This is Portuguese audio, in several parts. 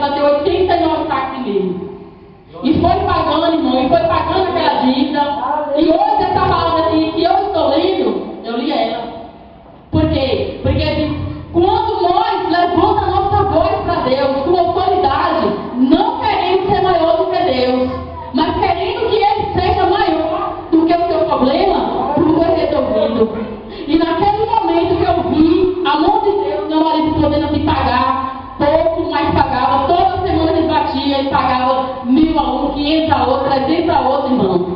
ela deu 89 sacos de milho. E foi pagando, irmão, e foi pagando aquela dívida. E hoje essa palavra aqui que eu estou lendo, eu li ela. Por quê? Porque quando nós levamos a nossa voz para Deus com autoridade, não querendo ser maior do que Deus, mas querendo que Ele seja maior do que o seu problema, tudo é resolvido. E naquele momento que eu vi a mão de Deus, meu marido podendo me pagar pouco, mas pagava, toda semana ele batia, ele pagava 1.000 a um, 500 a outro, 300 a outro, irmão.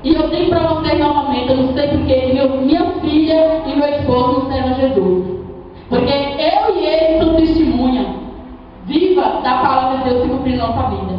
E eu digo para vocês novamente, eu não sei porque minha filha e meu esposo não serão Jesus. Porque eu e ele são testemunha viva da palavra de Deus se cumprir na nossa vida.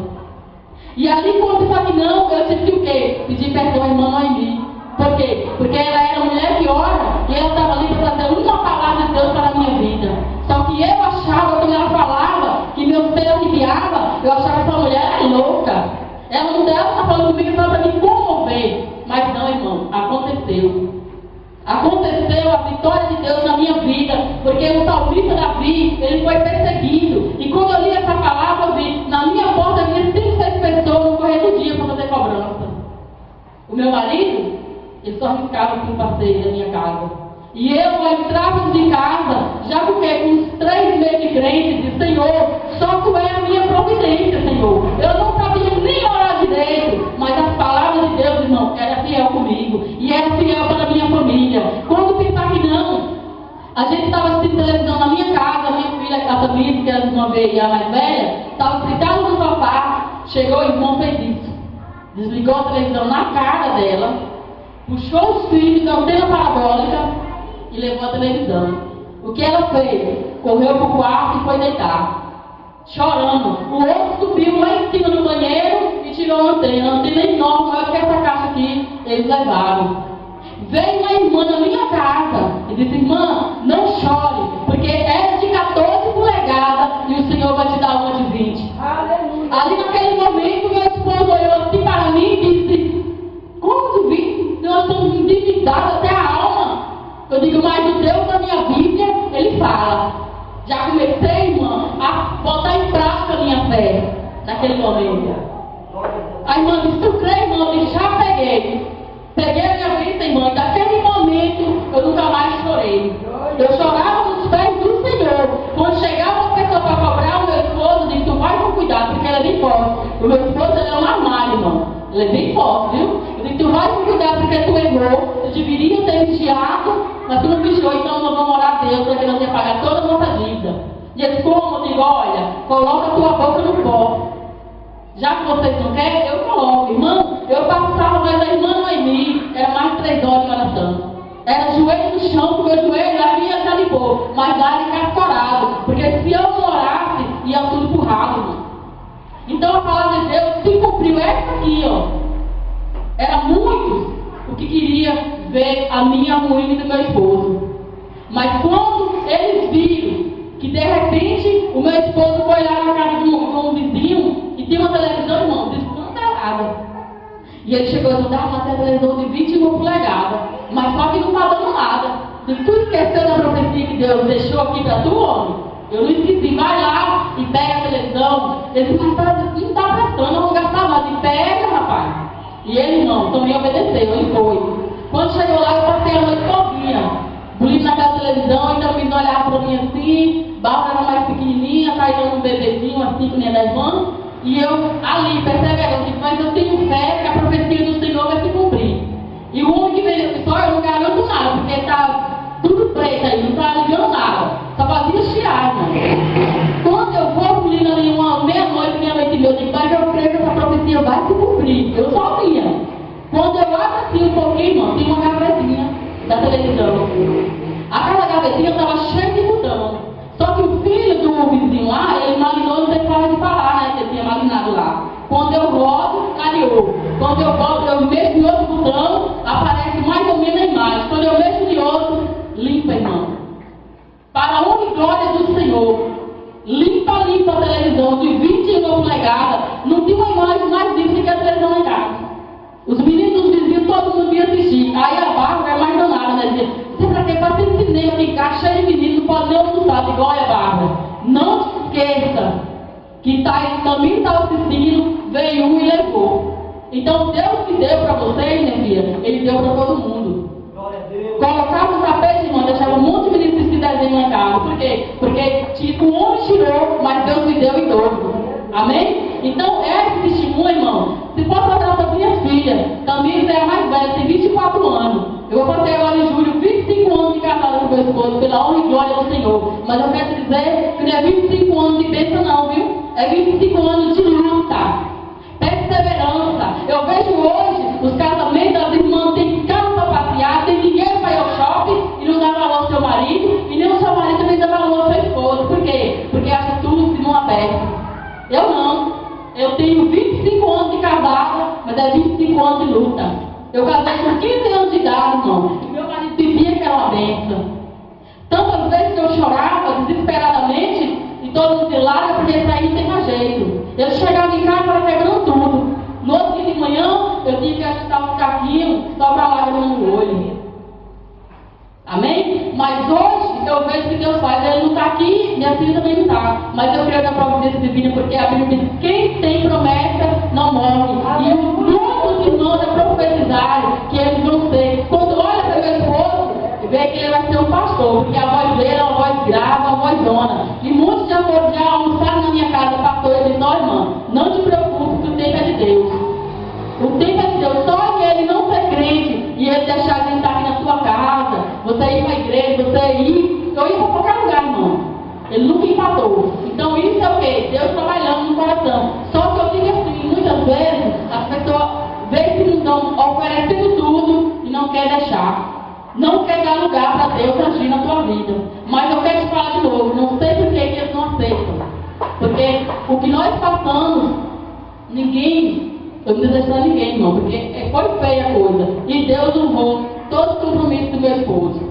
E ali quando eu falei não, eu tive que o quê? Pedir perdão à irmã Noemi. Por quê? Porque ela era uma mulher que ora e ela estava ali para trazer uma palavra de Deus para a minha vida. Só que eu achava, quando ela falava, que meu ser aliviava, eu achava que essa mulher era louca. Ela não está falando comigo só para me comover. Mas não, irmão, aconteceu. Aconteceu a vitória de Deus na minha vida, porque o salmista Davi, ele foi perseguido. E quando eu li essa palavra, eu vi, na minha porta havia 5, 6 pessoas no correr do dia para fazer cobrança. O meu marido, ele só ficava com o passeio da minha casa. E eu entrava de casa, já porque com uns 3 meses de crente, disse, Senhor, só Tu é a minha providência, Senhor. Eu não sabia nem orar direito, mas as palavras de Deus, irmão, era fiel comigo. E era fiel para a minha família. Quando pensar que não, a gente estava assistindo televisão na minha casa, minha filha, a Tamires, que era de uma vez a mais velha, estava sentada no sofá, chegou o irmão, fez isso. Desligou a televisão na cara dela, puxou os filhos da antena parabólica e levou a televisão. O que ela fez? Correu para o quarto e foi deitar, chorando. O outro subiu lá em cima do banheiro e tirou a antena enorme, maior que essa caixa aqui, eles levaram. Veio uma irmã na minha casa e disse, irmã, não chore, porque é de 14 polegadas e o Senhor vai te dar uma de 20. Aleluia. Ali naquele momento, meu esposo olhou assim para mim e disse, como de 20? Nós estamos endividados até a alma. Eu digo, mas o Deus da minha Bíblia, Ele fala. Já comecei, irmã, a botar em prática a minha fé naquele momento. A irmã disse, tu crê, irmã? Eu disse, já peguei. Peguei a minha vida, irmã, e daquele momento eu nunca mais chorei. Eu chorava nos pés do Senhor. Quando chegava uma pessoa para cobrar, o meu esposo, eu disse, tu vai com cuidado, porque ele é bem forte. O meu esposo, ele é um armário, irmão. Ele é bem forte, viu? Eu disse, tu vai com cuidado, porque tu errou. Eu deveria ter vigiado, mas tu não vigiou, então nós vamos orar a Deus para que nós ia pagar toda a nossa dívida. E ele, como? Eu digo, olha, coloca a tua boca no pó. Já que vocês não querem, eu coloco. Irmão, eu passava, mas a irmã Noemi era mais de 3 horas de oração. Era joelho no chão, porque o meu joelho aqui ia estar de boa, mas lá era encascorado. Porque se eu não orasse, ia tudo pro ralo, irmão. Então a palavra de Deus se cumpriu. Essa aqui, ó. Era muito o que queria ver a minha ruína e do meu esposo. Mas quando eles viram que de repente o meu esposo foi lá na casa de um vizinho e tinha uma televisão, irmão, descontrolada. E ele chegou a ajudar uma televisão de 21 polegadas, mas só que não está dando nada. Se tu esqueceu da profecia que Deus deixou aqui para tu, homem, eu não esqueci, vai lá e pega a televisão. Ele disse, mas não está prestando, eu não vou gastar nada. E pega, rapaz. E ele, irmão, também obedeceu, ele foi. Quando chegou lá, eu passei a noite todinha, bonito naquela televisão, então eles olhavam para mim assim, Bárbara era mais pequenininha, caiu um bebezinho assim, com nem 10 anos, e eu ali, perseverando, mas eu tenho fé que a profecia do Senhor vai se cumprir. E o homem que veio aqui só, eu não garanto nada, porque está tudo preto aí, não está ligando nada, só fazia chiar, né? Quando eu vou pulindo ali uma meia-noite, meia-noite e meia, eu digo, mas eu creio que essa profecia vai se cumprir, eu sozinha. Quando eu abro assim um pouquinho, irmão, tem uma gavetinha da televisão. Aquela gavetinha estava cheia de botão. Só que o filho do vizinho lá, ele marinou, não tem forma de falar, né? Que ele tinha marinado lá. Quando eu rodo, clareou. Quando eu volto, eu mexo em outro botão, aparece mais ou menos a imagem. Quando eu mexo em outro, limpa, irmão. Para a honra e glória do Senhor. Limpa a televisão de 21 polegadas. Não tinha uma imagem mais linda que a televisão lá em casa. Os meninos dos vizinhos, todo mundo ia assistir. Aí a Bárbara é mais danada, né? Dizia, você pra quê? Pra ter cinema em casa, cheio de meninos, não pode nem almoçar. Digo, olha, Bárbara, não te esqueça que também está assistindo, veio um e levou. Então Deus que deu para vocês, minha filha, Ele deu para todo mundo. Colocava um tapete, irmão, deixava um monte de meninos se desenho em casa. Por quê? Porque o homem tirou, mas Deus me deu em dobro. Amém? Então, esse testemunho, irmão, se for falar para minha filha, também é a mais velha, tem 24 anos. Eu vou fazer agora em julho 25 anos de casada com meu esposo, pela honra e glória do Senhor. Mas eu quero te dizer que não é 25 anos de bênção não, viu? É 25 anos de luta, perseverança. Eu vejo hoje os casamentos das irmãs têm carro para passear, tem dinheiro para ir ao shopping e não dá valor ao seu marido, e nem o seu marido também dá valor ao seu esposo. Por quê? Porque acha tudo de mão aberta. Eu não. Eu tenho 25 anos de casada, mas é 25 anos de luta. Eu casei com 15 anos de idade, irmão. E meu marido vivia que era uma bênção. Tantas vezes que eu chorava desesperadamente, e todos diziam, Lara, porque isso aí não tem mais jeito. Eu chegava em casa e estava quebrando tudo. No outro dia de manhã, eu tinha que ajustar os caquinhos só para lágrimas no olho. Amém? Mas hoje eu vejo que Deus faz. Ele não está aqui, minha filha também não está. Mas eu creio na providência divina, porque a Bíblia diz: quem tem promessa não morre. E os nossos irmãos é profetizar que eles vão ser. Quando olha para meu esposo, vê que ele vai ser um pastor, porque a voz dele é uma voz grave, uma voz dona. E muitos já almoçaram na minha casa, pastor, eu disse: ó, irmã, não te preocupe, que o tempo é de Deus. O tempo é de Deus. Só que ele não ser crente e ele deixar de estar aqui na sua casa, você ir para a igreja, você ir. Eu ia para qualquer lugar, irmão. Ele nunca empatou. Então isso é o quê? Deus trabalhando no coração. Só que eu digo assim, muitas vezes as pessoas veem que não estão oferecendo tudo e não quer deixar. Não quer dar lugar para Deus agir na tua vida. Mas eu quero te falar de novo, não sei por que eles não aceitam. Porque o que nós passamos, ninguém. Eu não desejo a ninguém, irmão, porque foi feia a coisa. E Deus honrou todo o compromisso do meu esposo.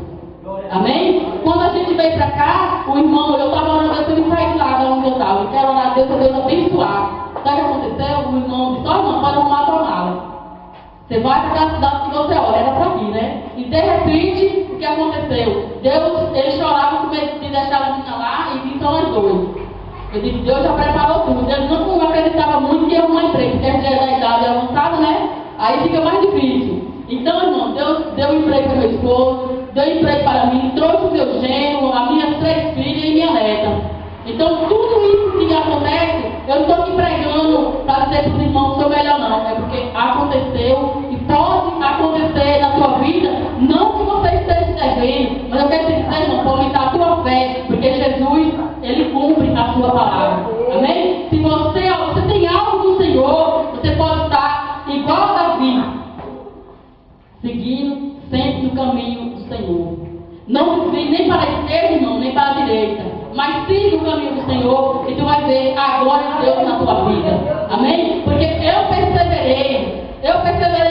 Amém? Quando a gente veio para cá, o irmão, eu estava orando, eu me saí de lá de onde eu estava. Eu quero orar a Deus, para Deus abençoar. Sabe o que aconteceu? O irmão disse: ó, irmão, pode arrumar a tua mala. Você vai para a cidade que você ora, era para aqui, né? E de repente, o que aconteceu? Deus, ele chorava com medo de deixar a menina lá e vir só nós dois. Eu disse: Deus já preparou tudo. Deus não acreditava muito que ia arrumar emprego, porque a gente é da idade avançada, né? Aí fica mais difícil. Então, irmão, Deus deu emprego para meu esposo, deu emprego para mim, trouxe o meu genro, as minhas 3 filhas e minha neta. Então, tudo isso que acontece, eu não estou aqui pregando para dizer para os irmãos que sou melhor, não. É porque aconteceu e pode acontecer na tua vida, não que você esteja devendo, mas eu quero te dizer, irmão, para aumentar a tua fé, porque Jesus, Ele cumpre a sua palavra. Amém? Se você tem algo do Senhor, você pode estar igual a Davi, seguindo sempre no caminho do Senhor. Não desvie nem para a esquerda, irmão, nem para a direita, mas siga o caminho do Senhor e tu vai ver a glória de Deus na tua vida. Amém? Porque eu perseverei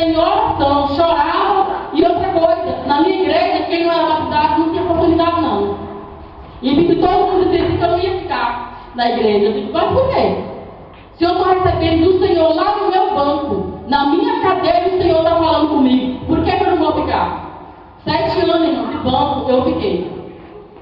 em oração, chorava. E outra coisa, na minha igreja, quem não era batizado não tinha oportunidade não. E vi que todo mundo dizia que eu não ia ficar na igreja. Eu disse: mas por quê? Se eu estou recebendo do Senhor lá no meu banco, na minha cadeira, o Senhor está falando comigo, por que eu não vou ficar? 7 anos, irmão, de banco eu fiquei.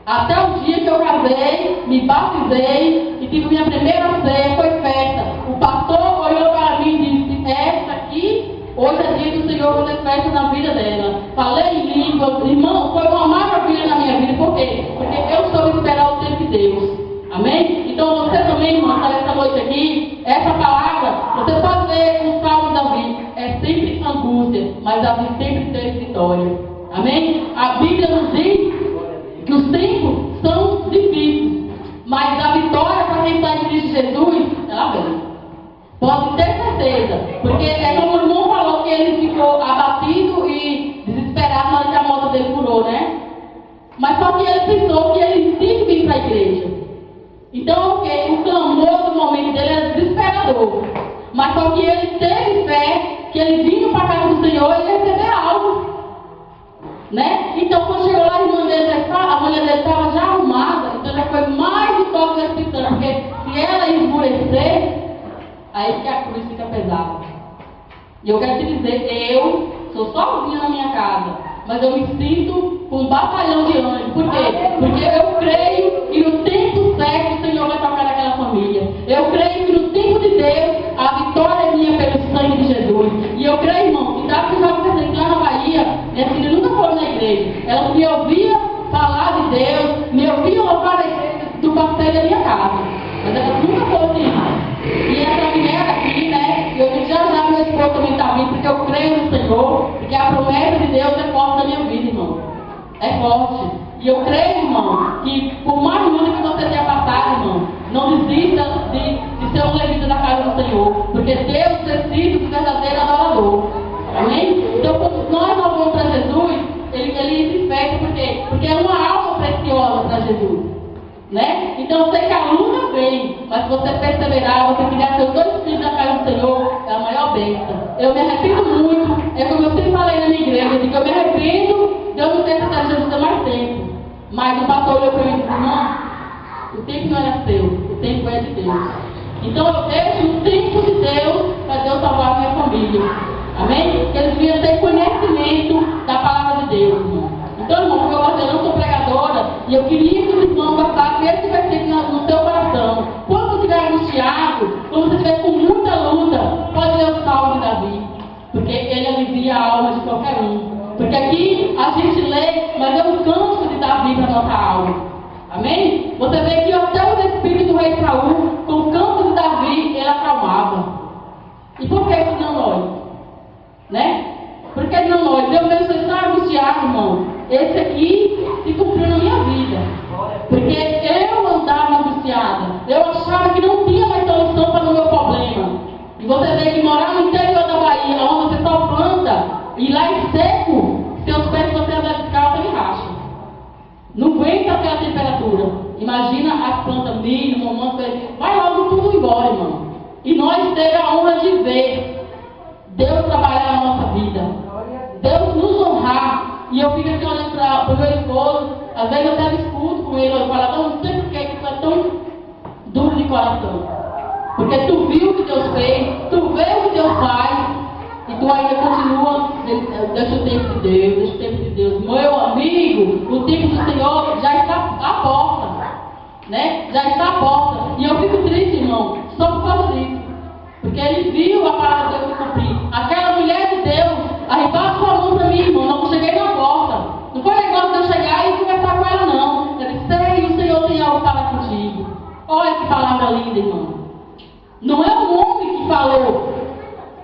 Até o dia que eu casei, me batizei e tive minha primeira ceia, foi festa. O pastor olhou para mim e disse: essa aqui, hoje é dia do Senhor fazer festa na vida dela. Falei em língua, irmão, foi uma maravilha na minha vida. Por quê? Porque eu soube esperar o tempo de Deus. Amém? Então você também, irmão, está essa noite aqui, essa palavra, você pode ver o salmo de Davi, é sempre angústia, mas Davi sempre teve vitória. Amém? A Bíblia nos diz que os tempos são difíceis, mas a vitória para quem está em Cristo Jesus, ela vem. Pode ter certeza, porque é como o irmão falou que ele ficou abatido e desesperado na hora que a moto dele furou, né? Mas só que ele pensou que ele tinha que vir para a igreja. Então, o clamor do momento dele era desesperador. Mas só que ele teve fé, que ele vinha para a casa do Senhor e recebeu algo. Né? Então, quando chegou lá, a mulher dele estava já arrumada. Então, já foi mais do toque do Espírito Santo. Porque se ela esmurecer, aí que a cruz fica pesada. E eu quero te dizer, eu sou sozinha na minha casa. Mas eu me sinto com um batalhão de anjos. Por quê? Porque eu creio que no tempo certo o Senhor vai tocar naquela família. Eu creio casa. Mas ela nunca fosse ir. E essa mulher aqui, né? Eu digo, já meu esposo também está vindo, porque eu creio no Senhor, porque a promessa de Deus é forte na minha vida, irmão. É forte. E eu creio, irmão, que por mais luta que você tenha passado, irmão, não desista de ser um levita da casa do Senhor. Porque Deus precisa do verdadeiro adorador. Amém? Então, quando nós não vamos para Jesus, ele se fecha porque é uma alma preciosa para Jesus. Né? Então, eu sei que a luta vem, mas se você perseverar, você criar seus dois filhos na casa do Senhor, é a maior bênção. Eu me arrependo muito, é como eu sempre falei na minha igreja, que eu me arrependo de eu não ter tentado Jesus há mais tempo. Mas o pastor olhou para mim e disse, irmão, o tempo não era seu, o tempo é de Deus. Então eu deixo o tempo de Deus para Deus salvar a minha família. Amém? Que eles deviam ter conhecimento da palavra de Deus, irmão. Então, irmão, eu não sou pregadora e eu queria que os irmãos passassem esse versículo no seu coração. Quando você estiver angustiado, quando você estiver com muita luta, pode ler o Salmo de Davi, porque ele alivia a alma de qualquer um. Porque aqui a gente lê, mas é um canto de Davi para a nossa alma. Amém? Você vê que até o espírito do rei Saul, com o canto de Davi, ele acalmava. E por que isso não nós? Né? Por que não nós? Deus mesmo está angustiado, irmão. Esse aqui se cumpriu na minha vida. Porque eu andava angustiada. Eu achava que não tinha mais solução para o meu problema. E você vê que morar no interior da Bahia, onde você só planta, e lá é seco, seus pés que você anda descalço, ele racha. Não aguenta aquela temperatura. Imagina as plantas milho, mamãe, vai logo tudo embora, irmão. E nós temos a honra de ver Deus trabalhar na nossa vida. Deus nos honrar. E eu fico aqui olhando para o meu esposo, às vezes eu até discuto com ele, eu falo, não sei por que tu é tão duro de coração. Porque tu viu o que Deus fez, tu vê o que Deus faz, e tu ainda continua, deixa o tempo de Deus, deixa o tempo de Deus. Meu amigo, o tempo do Senhor já está à porta, né? Já está à porta. E eu fico triste, irmão, só por causa disso. Porque ele viu a palavra de Deus se cumprir. Aquela mulher de Deus arrebata sua mão para mim, irmão. Não cheguei na porta. Não foi negócio de eu chegar e conversar com ela, não. Eu disse, sei, o Senhor tem algo para contigo. Olha que palavra linda, irmão. Não é o homem que falou,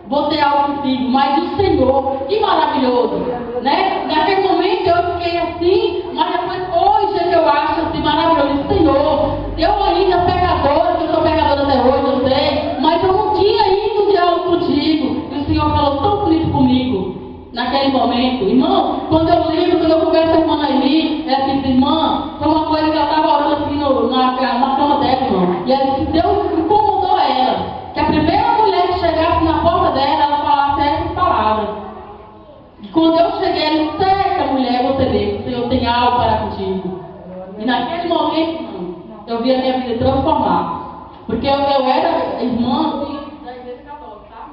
vou ter algo contigo, mas o Senhor. Que maravilhoso, né? Naquele momento eu fiquei assim, mas depois, hoje é que eu acho assim maravilhoso. Senhor, eu ainda pecadora, que eu sou pecadora até hoje, eu sei, mas eu não tinha ido um diálogo contigo. E o Senhor falou tão bonito comigo naquele momento. Irmão, quando eu lembro, quando eu converso com a irmã Naili, ela disse, irmã, foi uma coisa que ela estava orando assim na cama dela, irmão. E ela disse, Deus incomodou ela. Que a primeira mulher que chegasse na porta dela, ela falasse essas palavras. E quando eu cheguei, ela disse, certa mulher, você vê que o Senhor tem algo para contigo. E naquele momento, irmão, eu vi a minha vida transformar. Porque eu era irmã da igreja católica, tá?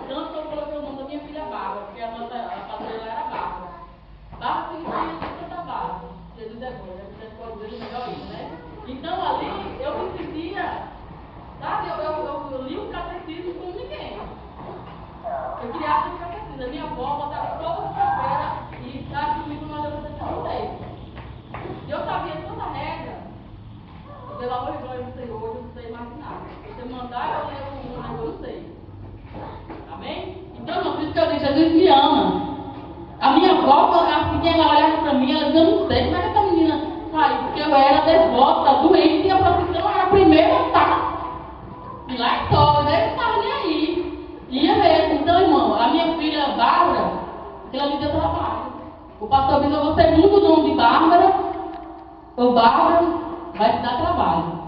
Tanto que eu coloquei o nome da minha filha Bárbara, porque a padroeira era Bárbara. Bárbara significa Santa Bárbara. Jesus é bom, Jesus é Deus melhor ainda, né? Então ali eu me sentia, sabe? Eu li o catecismo como ninguém. Eu queria o catecismo. A minha avó botava toda sexta-feira e estava comigo numa demonstração dele. Eu sabia toda a regra. Pelo amor de Deus do Senhor, eu não sei mais nada. Você mandar, eu levo um, mas eu não sei. Amém? Então, não, por isso que eu digo, Jesus me ama. A minha avó, assim, ela olhava para mim, ela dizia, eu não sei como é que essa menina saiu, porque eu era devota, doente, e a profissão era a primeira a estar. E lá estou, né? Eu não estava nem aí. Ia mesmo. Então, irmão, a minha filha Bárbara, ela me deu trabalho. O pastor disse, você muda o nome de Bárbara, ou Bárbara, vai te dar trabalho.